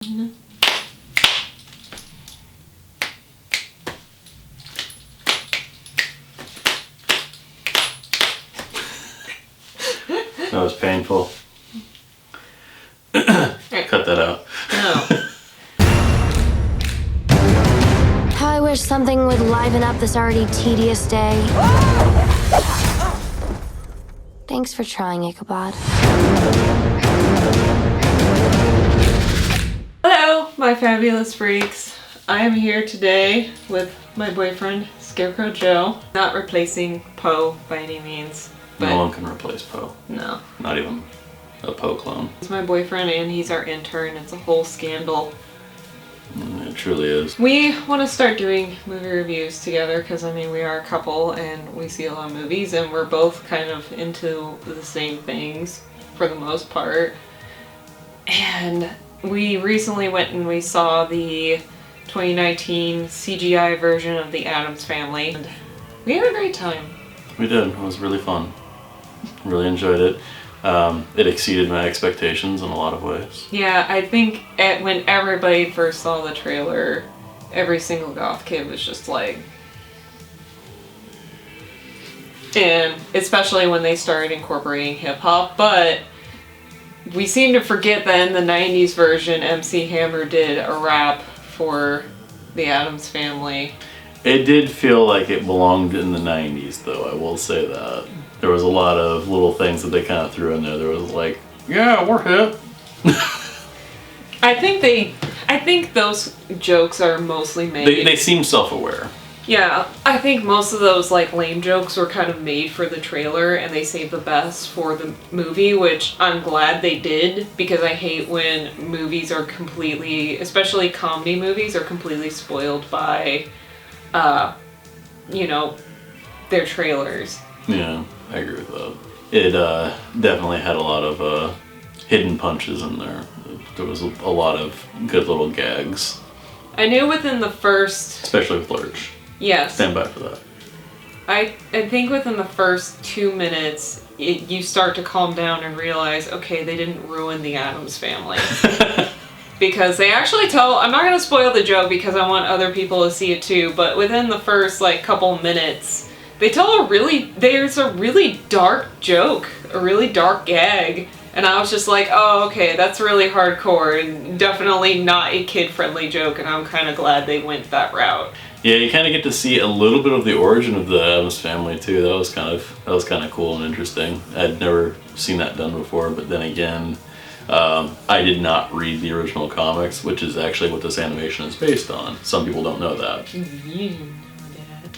Mm-hmm. That was painful. Cut that out. No. How I wish something would liven up this already tedious day. Thanks for trying, Ichabod. Hello, my fabulous freaks. I am here today with my boyfriend, Scarecrow Joe. Not replacing Poe by any means. No one can replace Poe. No. Not even a Poe clone. He's my boyfriend and he's our intern. It's a whole scandal. It truly is. We want to start doing movie reviews together because, I mean, we are a couple and we see a lot of movies and we're both kind of into the same things for the most part. And we recently went and we saw the 2019 CGI version of the Addams Family. And we had a great time. We did. It was really fun. Really enjoyed it. It exceeded my expectations in a lot of ways. Yeah, I think when everybody first saw the trailer, every single goth kid was just like... And especially when they started incorporating hip-hop, but we seem to forget that in the 90s version, MC Hammer did a rap for the Addams Family. It did feel like it belonged in the 90s, though, I will say that. There was a lot of little things that they kind of threw in there. There was like, yeah, we're hip. I think those jokes are mostly made. They seem self-aware. Yeah, I think most of those like lame jokes were kind of made for the trailer and they saved the best for the movie, which I'm glad they did because I hate when movies are completely, especially comedy movies, are completely spoiled by, their trailers. Yeah, I agree with that. It definitely had a lot of hidden punches in there. There was a lot of good little gags. I knew within the first... Especially with Lurch. Yes. Stand by for that. I think within the first 2 minutes, you start to calm down and realize, okay, they didn't ruin the Addams Family. Because they actually tell... I'm not going to spoil the joke because I want other people to see it too, but within the first, couple minutes... They tell there's a really dark joke, a really dark gag, and I was just like, oh, okay, that's really hardcore, and definitely not a kid-friendly joke, and I'm kind of glad they went that route. Yeah, you kind of get to see a little bit of the origin of the Addams Family too. That was kind of cool and interesting. I'd never seen that done before, but then again, I did not read the original comics, which is actually what this animation is based on. Some people don't know that.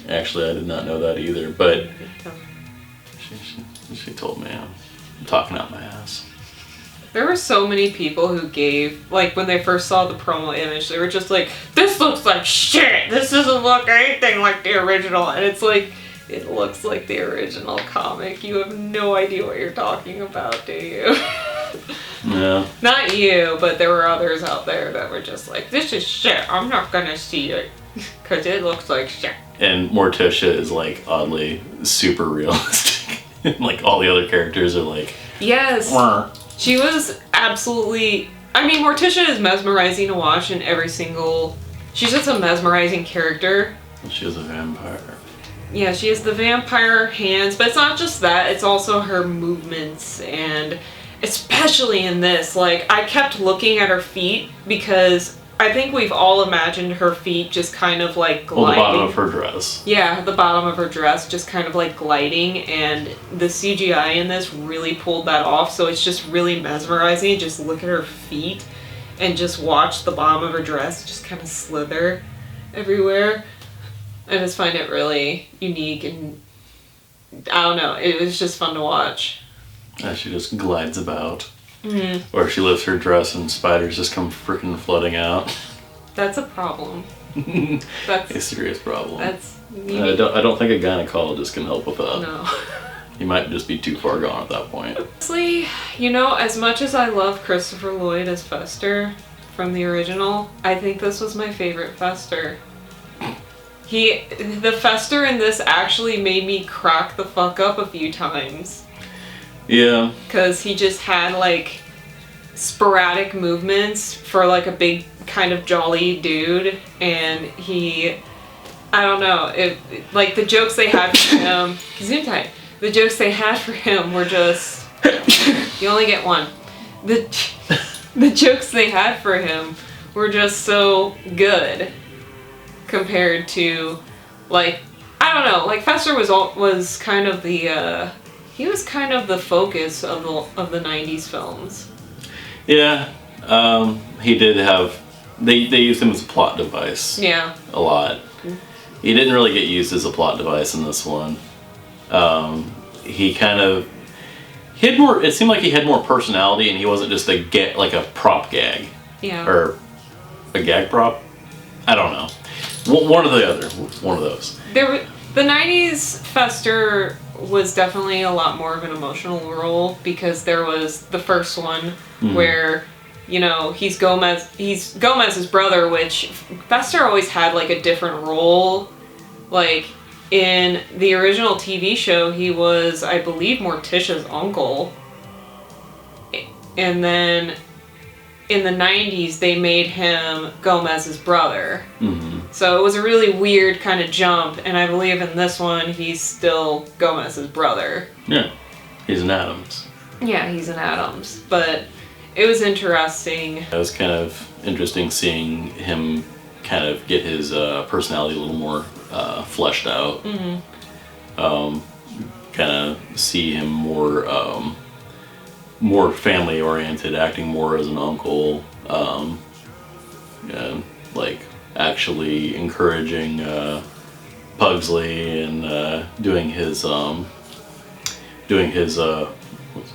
Actually, I did not know that either, but she told me. I'm talking out my ass. There were so many people who gave, when they first saw the promo image, they were just like, this looks like shit! This doesn't look anything like the original! And it's like, it looks like the original comic. You have no idea what you're talking about, do you? No. Not you, but there were others out there that were just like, this is shit, I'm not gonna see it. Because it looks like shit. And Morticia is oddly super realistic. All the other characters are yes. Wah. She was absolutely... I mean, Morticia is mesmerizing to watch in every single... She's just a mesmerizing character. She is a vampire. Yeah, she has the vampire hands, but it's not just that, it's also her movements, and especially in this, I kept looking at her feet because I think we've all imagined her feet just kind of gliding. Well, the bottom of her dress. Yeah, the bottom of her dress just kind of gliding, and the CGI in this really pulled that off, so it's just really mesmerizing. Just look at her feet and just watch the bottom of her dress just kind of slither everywhere. I just find it really unique, and I don't know, it was just fun to watch. As she just glides about. Mm-hmm. Or she lifts her dress and spiders just come freaking flooding out. That's a problem. That's a serious problem. That's... I don't think a gynecologist can help with that. No. You might just be too far gone at that point. Honestly, as much as I love Christopher Lloyd as Fester from the original, I think this was my favorite Fester. The Fester in this actually made me crack the fuck up a few times. Yeah. Because he just had sporadic movements for like a big kind of jolly dude, and I don't know, like the jokes they had for him, the jokes they had for him were just, you only get one. The jokes they had for him were just so good compared to, like, I don't know, like Fester was kind of the he was kind of the focus of the 90s films. Yeah, he did have, they used him as a plot device. Yeah. A lot. He didn't really get used as a plot device in this one. He kind of, it seemed like he had more personality, and he wasn't just like a prop gag. Yeah. Or a gag prop. I don't know. One or the other. One of those. The 90s Fester was definitely a lot more of an emotional role, because there was the first one where, you know, he's Gomez's brother, which Fester always had like a different role. Like in the original TV show, he was, I believe, Morticia's uncle. And then in the 90s, they made him Gomez's brother. So it was a really weird kind of jump, and I believe in this one, he's still Gomez's brother. Yeah, he's an Addams. Yeah, he's an Addams, but it was interesting. It was kind of interesting seeing him kind of get his personality a little more fleshed out. Kind of see him more family oriented, acting more as an uncle, like actually encouraging Pugsley and doing his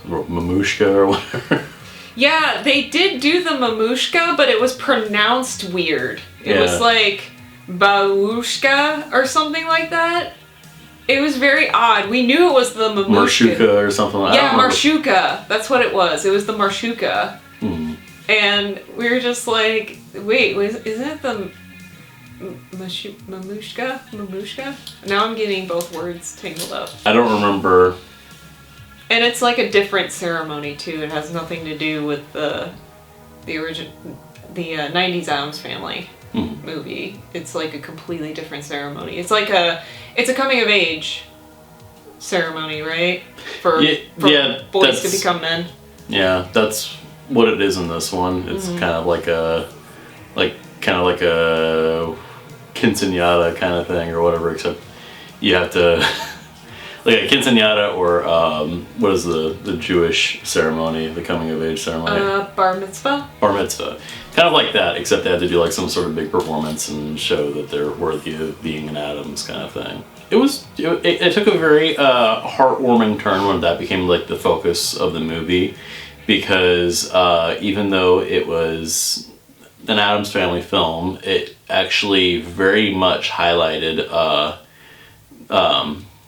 mamushka or whatever. Yeah, they did do the mamushka, but it was pronounced weird. It was like babushka or something like that. It was very odd. We knew it was the mamushka. Marshuka or something like that. Yeah, marshuka. That's what it was. It was the marshuka. And we were just like, wait, isn't it the mamushka? Mamushka? Now I'm getting both words tangled up. I don't remember. And it's like a different ceremony too. It has nothing to do with the 90s Addams Family movie. It's like a completely different ceremony. It's like it's a coming of age ceremony, right? For boys to become men. Yeah, that's what it is in this one. It's kind of like a quinceañera kind of thing or whatever, except you have to like a quinceañera, or what is the Jewish ceremony, the coming of age ceremony? Bar mitzvah. Bar mitzvah. Kind of like that, except they had to do like some sort of big performance and show that they're worthy of being an Addams kind of thing. It took a very heartwarming turn when that became like the focus of the movie, because even though it was an Addams Family film, it actually very much highlighted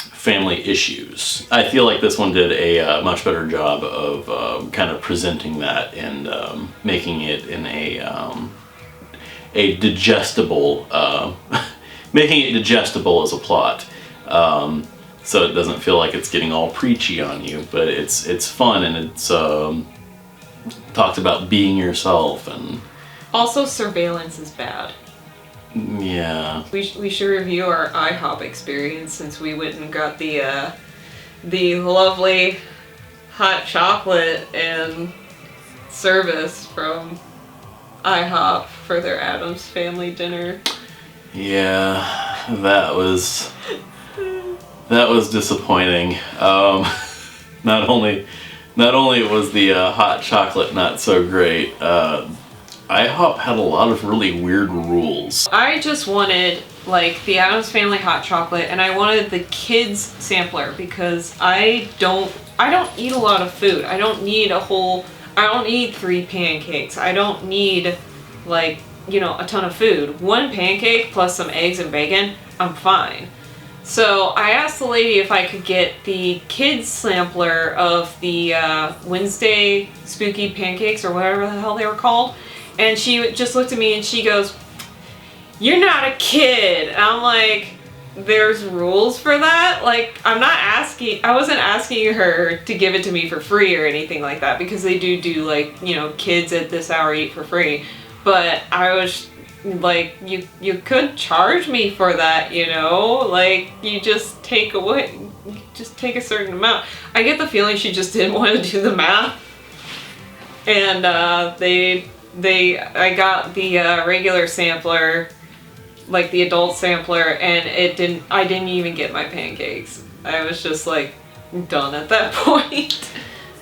family issues. I feel like this one did a much better job of kind of presenting that and making it in a digestible, making it digestible as a plot. So it doesn't feel like it's getting all preachy on you, but it's fun, and it's talked about being yourself. And also, surveillance is bad. Yeah. We should review our iHop experience, since we went and got the lovely hot chocolate and service from iHop for their Addams Family dinner. Yeah, that was disappointing. Not only was the hot chocolate not so great, iHop had a lot of really weird rules. I just wanted like the Addams Family hot chocolate, and I wanted the kids sampler, because I don't eat a lot of food. I don't need 3 pancakes. I don't need like, you know, a ton of food. 1 pancake plus some eggs and bacon, I'm fine. So I asked the lady if I could get the kids sampler of the Wednesday spooky pancakes, or whatever the hell they were called. And she just looked at me and she goes, "You're not a kid." And I'm like, there's rules for that. Like, I wasn't asking her to give it to me for free or anything like that, because they do like, you know, kids at this hour eat for free. But I was like, you could charge me for that, you know? Like, you just take a certain amount. I get the feeling she just didn't want to do the math. And I got the regular sampler, like the adult sampler, and I didn't even get my pancakes. I was just like done at that point.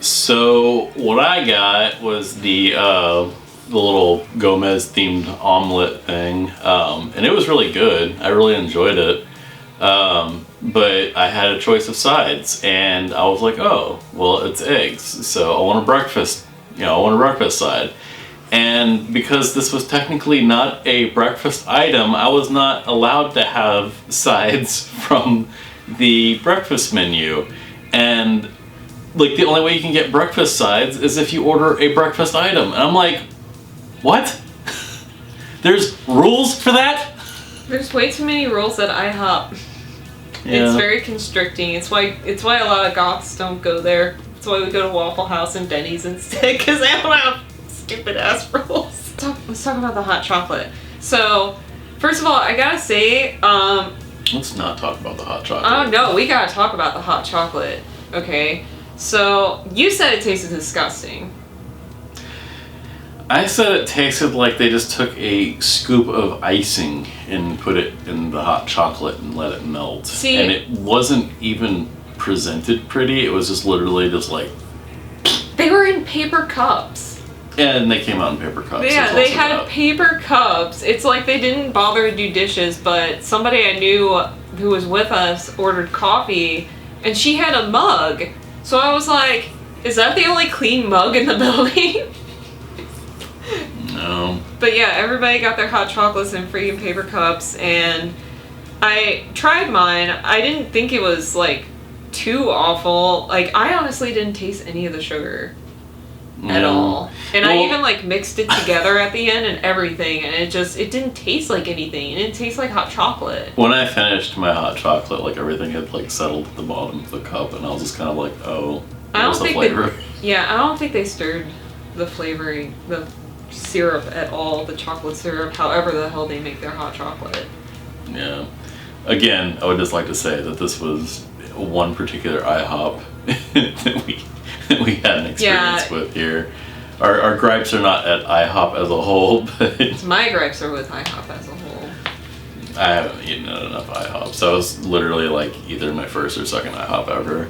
So what I got was the little Gomez themed omelet thing, and it was really good. I really enjoyed it. But I had a choice of sides, and I was like, oh, well, it's eggs, so I want a breakfast side. And because this was technically not a breakfast item, I was not allowed to have sides from the breakfast menu. And like, the only way you can get breakfast sides is if you order a breakfast item. And I'm like, what? There's rules for that? There's way too many rules at IHOP. Yeah. It's very constricting. It's why a lot of Goths don't go there. That's why we go to Waffle House and Denny's instead, because they don't have stupid ass rules. Let's talk about the hot chocolate. So, first of all, I gotta say, let's not talk about the hot chocolate. Oh no, we gotta talk about the hot chocolate. Okay. So, you said it tasted disgusting. I said it tasted like they just took a scoop of icing and put it in the hot chocolate and let it melt. See, and it wasn't even presented pretty. It was just literally just like... They were in paper cups. And they came out in paper cups. Yeah, they had paper cups. It's like they didn't bother to do dishes, but somebody I knew who was with us ordered coffee, and she had a mug. So I was like, is that the only clean mug in the building? No. But yeah, everybody got their hot chocolates in freaking paper cups, and I tried mine. I didn't think it was like too awful. Like, I honestly didn't taste any of the sugar at all. And I even like mixed it together at the end and everything, and it didn't taste like anything. It didn't taste like hot chocolate. When I finished my hot chocolate, like, everything had like settled at the bottom of the cup, and I was just kind of like, oh, where's the flavor? I don't think they stirred the flavoring, the syrup at all, the chocolate syrup, however the hell they make their hot chocolate. Yeah. Again, I would just like to say that this was one particular IHOP that we had an experience with here. Our gripes are not at IHOP as a whole, but... My gripes are with IHOP as a whole. I haven't eaten at enough IHOP, so it was literally like either my first or second IHOP ever.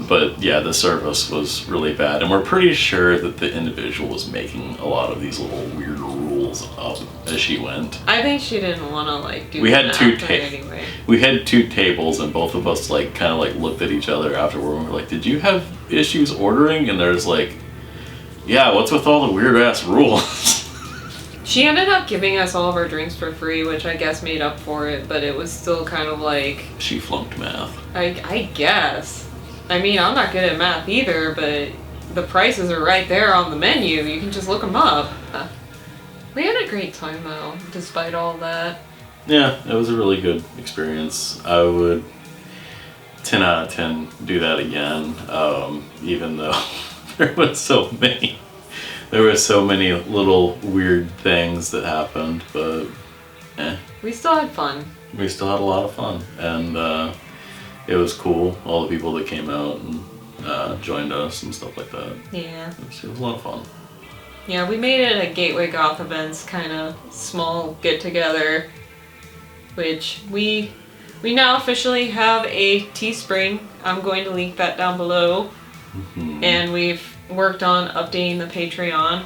But yeah, the service was really bad, and we're pretty sure that the individual was making a lot of these little weird rules up as she went. I think she didn't want to like do. We had anyway. We had two tables, and both of us like kind of like looked at each other afterward, and we're like, "Did you have issues ordering?" And there's like, "Yeah, what's with all the weird ass rules?" She ended up giving us all of our drinks for free, which I guess made up for it, but it was still kind of like... She flunked math. I guess. I mean, I'm not good at math either, but the prices are right there on the menu. You can just look them up. We had a great time, though, despite all that. Yeah, it was a really good experience. I would 10 out of 10 do that again, even though there were so many little weird things that happened, but we still had fun. We still had a lot of fun, and it was cool. All the people that came out and joined us and stuff like that. Yeah. It was a lot of fun. Yeah, we made it a Gateway Goth Events kind of small get-together, which we now officially have a Teespring. I'm going to link that down below. Mm-hmm. And we've worked on updating the Patreon.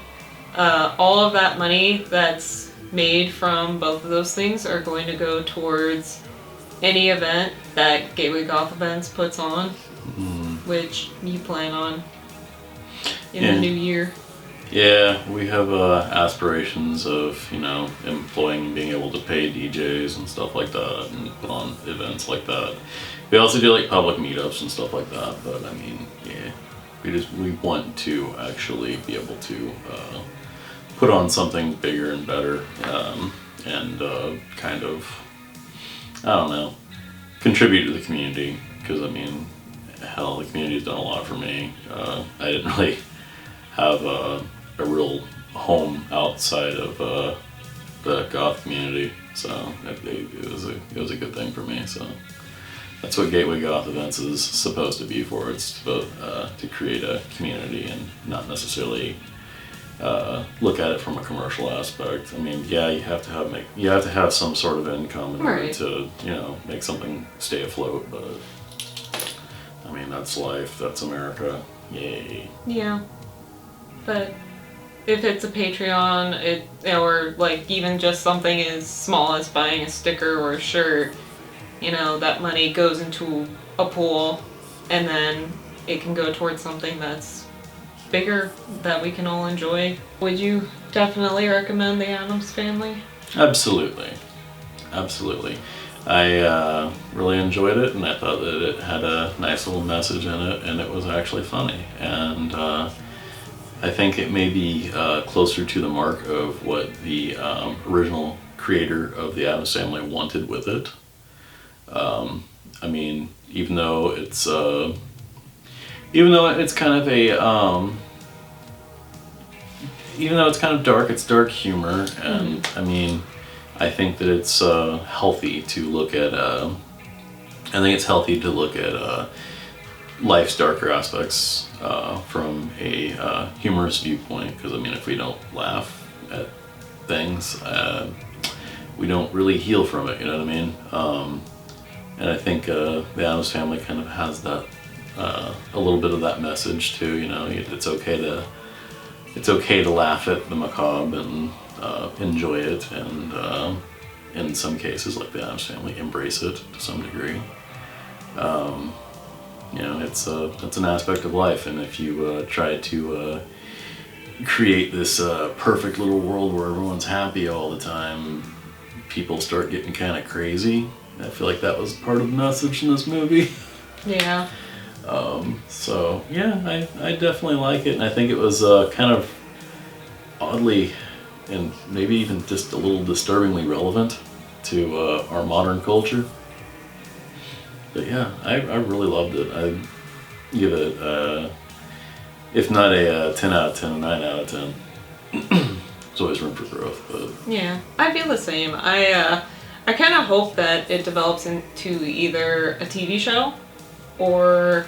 All of that money that's made from both of those things are going to go towards any event that Gateway Goth Events puts on, which you plan on in the new year. Yeah, we have aspirations of, employing, being able to pay DJs and stuff like that, and put on events like that. We also do like public meetups and stuff like that, but I mean, yeah, we want to actually be able to put on something bigger and better, and kind of, I don't know, contribute to the community, because I mean, hell, the community's done a lot for me. I didn't really have a real home outside of the Goth community, so it was a good thing for me. So that's what Gateway Goth Events is supposed to be for. It's to create a community and not necessarily look at it from a commercial aspect. I mean, yeah, you have to have some sort of income in order to make something stay afloat. But I mean, that's life. That's America. Yay. Yeah, but if it's a Patreon, or like even just something as small as buying a sticker or a shirt, that money goes into a pool, and then it can go towards something that's bigger that we can all enjoy. Would you definitely recommend the Addams Family? Absolutely. I really enjoyed it, and I thought that it had a nice little message in it, and it was actually funny. And I think it may be closer to the mark of what the original creator of the Addams Family wanted with it. I mean, even though it's kind of even though it's kind of dark, it's dark humor, and I mean, I think that it's healthy to look at. I think it's healthy to look at life's darker aspects from a humorous viewpoint. Because I mean, if we don't laugh at things, we don't really heal from it. You know what I mean? And I think the Addams Family kind of has that a little bit of that message too. It's okay to laugh at the macabre and enjoy it, and in some cases, like the Addams Family, embrace it to some degree. It's an aspect of life, and if you try to create this perfect little world where everyone's happy all the time, people start getting kind of crazy. I feel like that was part of the message in this movie. Yeah. So yeah, I definitely like it, and I think it was kind of oddly and maybe even just a little disturbingly relevant to our modern culture. But yeah, I really loved it. I give it, if not a 10 out of 10, a 9 out of 10. There's always room for growth, but yeah, I feel the same. I kind of hope that it develops into either a TV show or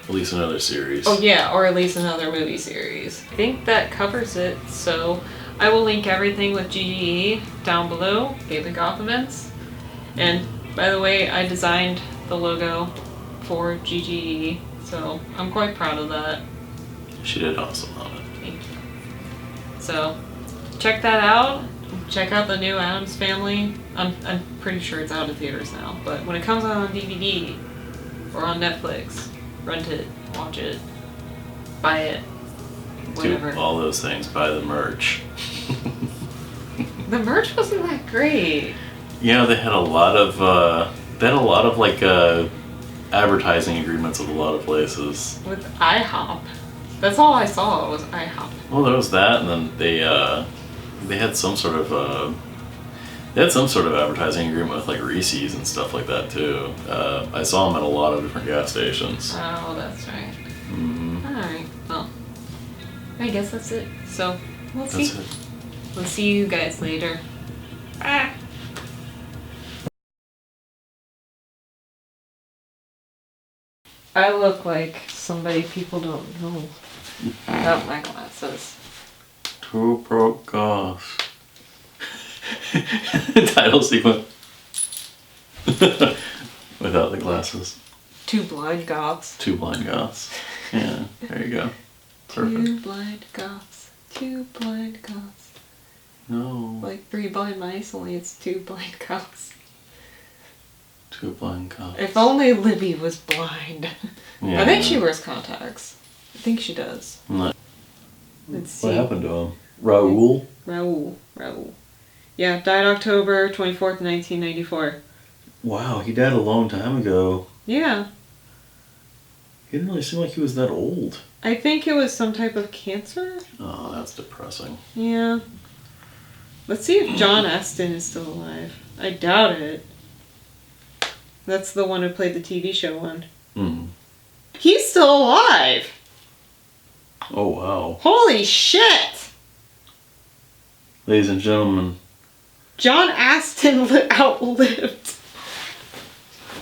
at least another series. Oh yeah, or at least another movie series. I think that covers it, so I will link everything with GGE down below, Gateway Goth Events. And by the way, I designed the logo for GGE, so I'm quite proud of that. She did awesome on it. Thank you. So check that out. Check out the new Addams Family. I'm pretty sure it's out of theaters now, but when it comes out on DVD or on Netflix, rent it, watch it, buy it, whatever. Do all those things. Buy the merch. The merch wasn't that great. Yeah, they had a lot of like advertising agreements with a lot of places. With iHop. That's all I saw was iHop. Well, there was that, and then they had some sort of advertising agreement with like Reese's and stuff like that too. I saw them at a lot of different gas stations. Oh, that's right. Mm-hmm. All right. Well, I guess that's it. So we'll see. That's it. We'll see you guys later. Bye. I look like somebody people don't know. Without my glasses. Two broke Goths. Title sequence. Without the glasses. Two blind Goths. Two blind Goths. Yeah, there you go. Perfect. Two blind Goths. Two blind Goths. No. Like 3 blind mice, only it's 2 blind Goths. Two blind Goths. If only Libby was blind. Yeah. I think she wears contacts. I think she does. No. Let's see. What happened to him? Raoul? Raoul. Yeah, died October 24th, 1994. Wow, he died a long time ago. Yeah. He didn't really seem like he was that old. I think it was some type of cancer. Oh, that's depressing. Yeah. Let's see if John Aston is still alive. I doubt it. That's the one who played the TV show one. Hmm. He's still alive! Oh, wow. Holy shit! Ladies and gentlemen. John Aston outlived.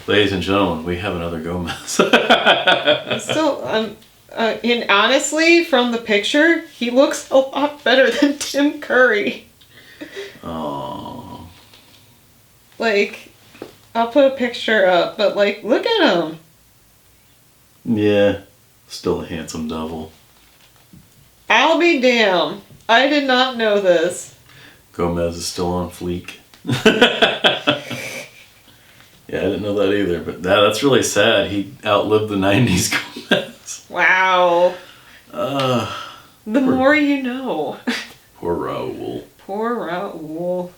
Ladies and gentlemen, we have another Gomez. Still, and honestly, from the picture, he looks a lot better than Tim Curry. Oh. Like, I'll put a picture up, but like, look at him. Yeah. Still a handsome devil. I'll be damned. I did not know this. Gomez is still on fleek. Yeah, I didn't know that either, but that's really sad. He outlived the 90s Gomez. Wow. The more you know. Poor Raoul. Poor Raoul.